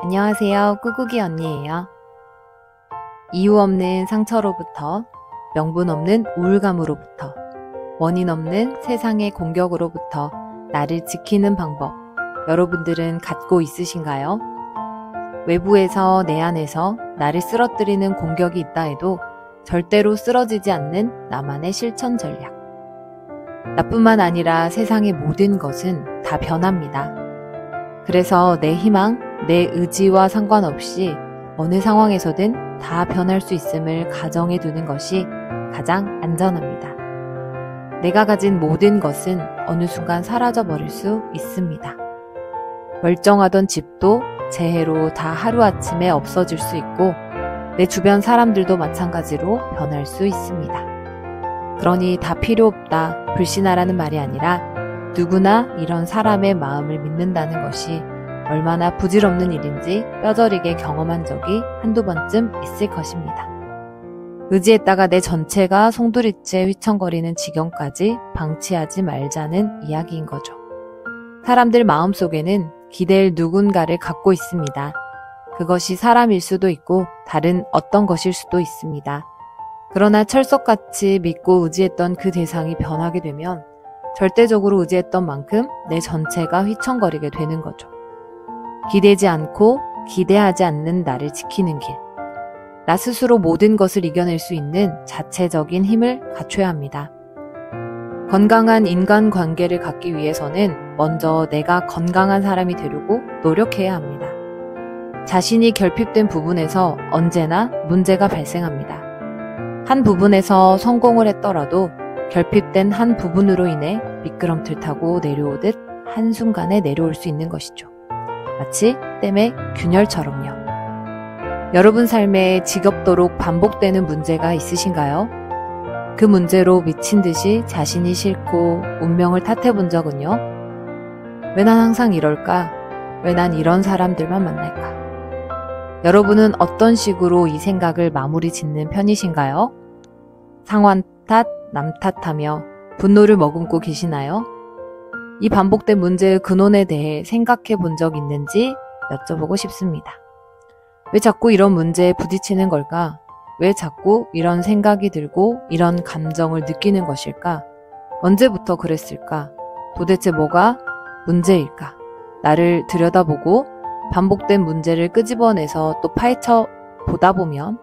안녕하세요. 꾸꾸기 언니예요. 이유 없는 상처로부터, 명분 없는 우울감으로부터, 원인 없는 세상의 공격으로부터 나를 지키는 방법, 여러분들은 갖고 있으신가요? 외부에서 내 안에서 나를 쓰러뜨리는 공격이 있다 해도 절대로 쓰러지지 않는 나만의 실천 전략. 나뿐만 아니라 세상의 모든 것은 다 변합니다. 그래서 내 희망, 내 의지와 상관없이 어느 상황에서든 다 변할 수 있음을 가정해 두는 것이 가장 안전합니다. 내가 가진 모든 것은 어느 순간 사라져 버릴 수 있습니다. 멀쩡하던 집도 재해로 다 하루아침에 없어질 수 있고 내 주변 사람들도 마찬가지로 변할 수 있습니다. 그러니 다 필요 없다, 불신하라는 말이 아니라 누구나 이런 사람의 마음을 믿는다는 것이 얼마나 부질없는 일인지 뼈저리게 경험한 적이 한두 번쯤 있을 것입니다. 의지했다가 내 전체가 송두리째 휘청거리는 지경까지 방치하지 말자는 이야기인 거죠. 사람들 마음속에는 기댈 누군가를 갖고 있습니다. 그것이 사람일 수도 있고 다른 어떤 것일 수도 있습니다. 그러나 철석같이 믿고 의지했던 그 대상이 변하게 되면 절대적으로 의지했던 만큼 내 전체가 휘청거리게 되는 거죠. 기대지 않고 기대하지 않는 나를 지키는 길. 나 스스로 모든 것을 이겨낼 수 있는 자체적인 힘을 갖춰야 합니다. 건강한 인간관계를 갖기 위해서는 먼저 내가 건강한 사람이 되려고 노력해야 합니다. 자신이 결핍된 부분에서 언제나 문제가 발생합니다. 한 부분에서 성공을 했더라도 결핍된 한 부분으로 인해 미끄럼틀 타고 내려오듯 한순간에 내려올 수 있는 것이죠. 마치 댐의 균열처럼요. 여러분 삶에 지겹도록 반복되는 문제가 있으신가요? 그 문제로 미친 듯이 자신이 싫고 운명을 탓해 본 적은요? 왜 난 항상 이럴까? 왜 난 이런 사람들만 만날까? 여러분은 어떤 식으로 이 생각을 마무리 짓는 편이신가요? 상황 탓, 남 탓하며 분노를 머금고 계시나요? 이 반복된 문제의 근원에 대해 생각해 본 적 있는지 여쭤보고 싶습니다. 왜 자꾸 이런 문제에 부딪히는 걸까? 왜 자꾸 이런 생각이 들고 이런 감정을 느끼는 것일까? 언제부터 그랬을까? 도대체 뭐가 문제일까? 나를 들여다보고 반복된 문제를 끄집어내서 또 파헤쳐 보다 보면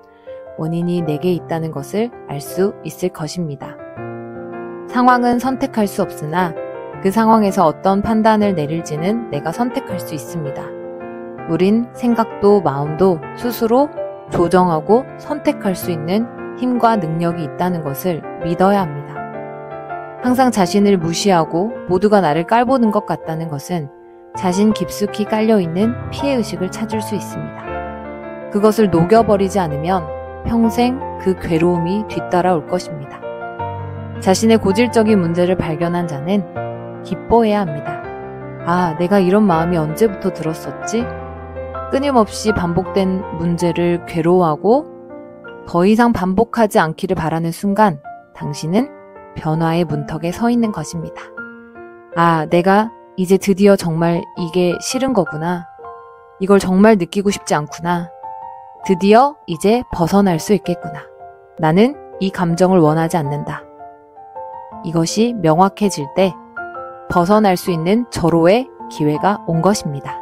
원인이 내게 있다는 것을 알 수 있을 것입니다. 상황은 선택할 수 없으나 그 상황에서 어떤 판단을 내릴지는 내가 선택할 수 있습니다. 우린 생각도 마음도 스스로 조정하고 선택할 수 있는 힘과 능력이 있다는 것을 믿어야 합니다. 항상 자신을 무시하고 모두가 나를 깔보는 것 같다는 것은 자신 깊숙이 깔려있는 피해의식을 찾을 수 있습니다. 그것을 녹여버리지 않으면 평생 그 괴로움이 뒤따라올 것입니다. 자신의 고질적인 문제를 발견한 자는 기뻐해야 합니다. 아, 내가 이런 마음이 언제부터 들었었지? 끊임없이 반복된 문제를 괴로워하고 더 이상 반복하지 않기를 바라는 순간 당신은 변화의 문턱에 서 있는 것입니다. 아, 내가 이제 드디어 정말 이게 싫은 거구나. 이걸 정말 느끼고 싶지 않구나. 드디어 이제 벗어날 수 있겠구나. 나는 이 감정을 원하지 않는다. 이것이 명확해질 때 벗어날 수 있는 절호의 기회가 온 것입니다.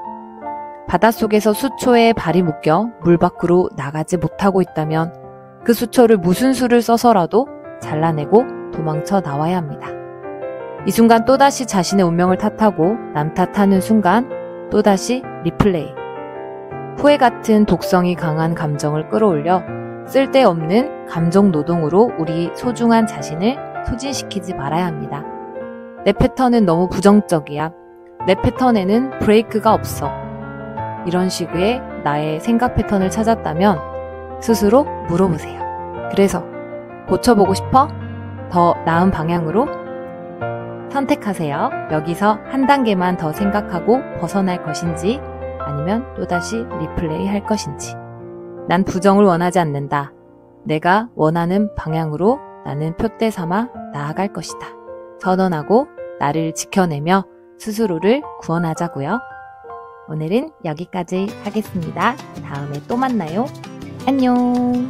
바닷속에서 수초에 발이 묶여 물 밖으로 나가지 못하고 있다면 그 수초를 무슨 수를 써서라도 잘라내고 도망쳐 나와야 합니다. 이 순간 또다시 자신의 운명을 탓하고 남 탓하는 순간 또다시 리플레이. 후회 같은 독성이 강한 감정을 끌어올려 쓸데없는 감정 노동으로 우리 소중한 자신을 소진시키지 말아야 합니다. 내 패턴은 너무 부정적이야. 내 패턴에는 브레이크가 없어. 이런 식의 나의 생각 패턴을 찾았다면 스스로 물어보세요. 그래서 고쳐보고 싶어? 더 나은 방향으로? 선택하세요. 여기서 한 단계만 더 생각하고 벗어날 것인지 아니면 또다시 리플레이 할 것인지. 난 부정을 원하지 않는다. 내가 원하는 방향으로 나는 표대 삼아 나아갈 것이다. 선언하고 나를 지켜내며 스스로를 구원하자고요. 오늘은 여기까지 하겠습니다. 다음에 또 만나요. 안녕.